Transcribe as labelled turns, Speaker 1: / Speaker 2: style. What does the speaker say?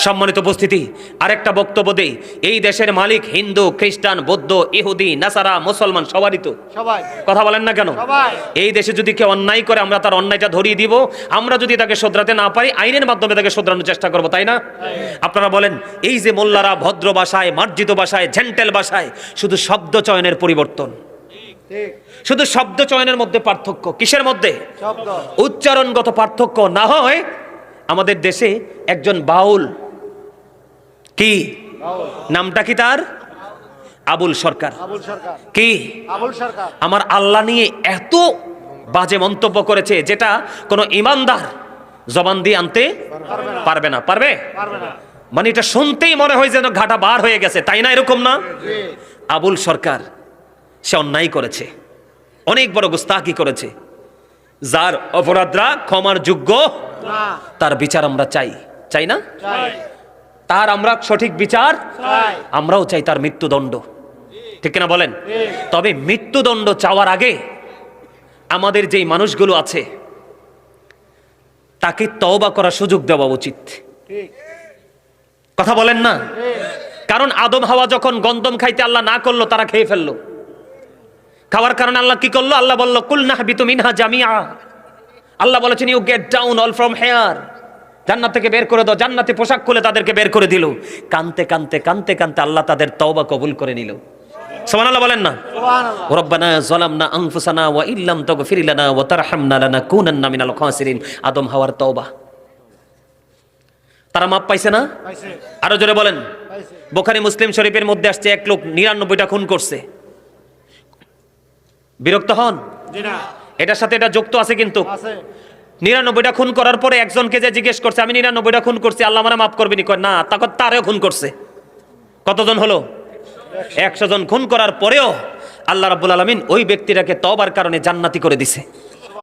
Speaker 1: সম্মানিত উপস্থিতি, আরেকটা বক্তব্য দেই। এই দেশের মালিক হিন্দু, খ্রিস্টান, বৌদ্ধ, ইহুদি, নাসারা, মুসলমান সবারই তো। সবাই কথা বলেন না কেন? এই দেশে যদি কেউ অন্যায় করে আমরা তার অন্যায়টা ধরিয়ে দিব। আমরা যদি তাকে শোধরাতে না পারি আইনের মাধ্যমে তাকে শোধরানোর চেষ্টা করবো, তাই না? আপনারা বলেন, এই যে মোল্লারা ভদ্র ভাষায়, মার্জিত ভাষায়, জেন্টেল ভাষায়, শুধু শব্দ চয়নের পরিবর্তন, শুধু শব্দ চয়নের মধ্যে পার্থক্য। কিসের মধ্যে? উচ্চারণগত পার্থক্য। না হয় আমাদের দেশে একজন বাউল, কি নামটা কি তার? আবুল সরকার। কি আমার আল্লাহ নিয়ে এত বাজে মন্তব্য করেছে যেটা কোনো ইমানদার জবান দিয়ে আনতে পারবে না। পারবে? মানে এটা শুনতেই মনে হয় যেন ঘাটা বার হয়ে গেছে, তাই না? এরকম না? আবুল সরকার সে অন্যায় করেছে, অনেক বড় গুস্তাখি করেছে, যার অপরাধরা ক্ষমার যোগ্য, তার বিচার আমরা চাই, চাই না? তার আমরা সঠিক বিচার আমরাও চাই, তার মৃত্যুদণ্ড, ঠিক কিনা বলেন? তবে মৃত্যুদণ্ড চাওয়ার আগে আমাদের যেই মানুষগুলো আছে তাকে তওবা করার সুযোগ দেওয়া উচিত। কথা বলেন না? কারণ আদম হাওয়া যখন গন্ধম খাইতে আল্লাহ না করলো, তারা খেয়ে ফেললো। খাওয়ার কারণে আল্লাহ কি করলো? আল্লাহ বলল, কুল নাহবিতু মিনহা জামিআ। আল্লাহ বলেছেন, you get down all from here. জান্নাত থেকে বের করে দাও। জান্নাতে পোশাক খুলে তাদেরকে বের করে দিল। কানতে কানতে কানতে কানতে আল্লাহ তাদের তওবা কবুল করে নিল। সুবহানাল্লাহ বলেন না? সুবহানাল্লাহ। রব্বানা যালামনা আনফুসানা ওয়া ইল্লাম তাগফির লানা ওয়া তারহামনা লানাকুনান্না মিনাল খাসিরিন। আদম হাওয়ার তওবা, তারা মাপ পাইছে না? আরো জোরে বলেন। বুখারী মুসলিম শরীফের মধ্যে আসছে, এক লোক 99টা খুন করছে। বিরক্ত হন? এটার সাথে এটা যুক্ত আছে কিন্তু। 99টা খুন করার পরে একজনকে যে জিজ্ঞেস করছে, আমি 99টা খুন করছি, আল্লাহ আমারে মাফ করবেনি? কয় না। তখন তারেও খুন করছে। কতজন হলো? 100 জন খুন করার পরেও আল্লাহ রাব্বুল আলামিন ওই ব্যক্তিটাকে তওবার কারণে জান্নাতি করে দিছে।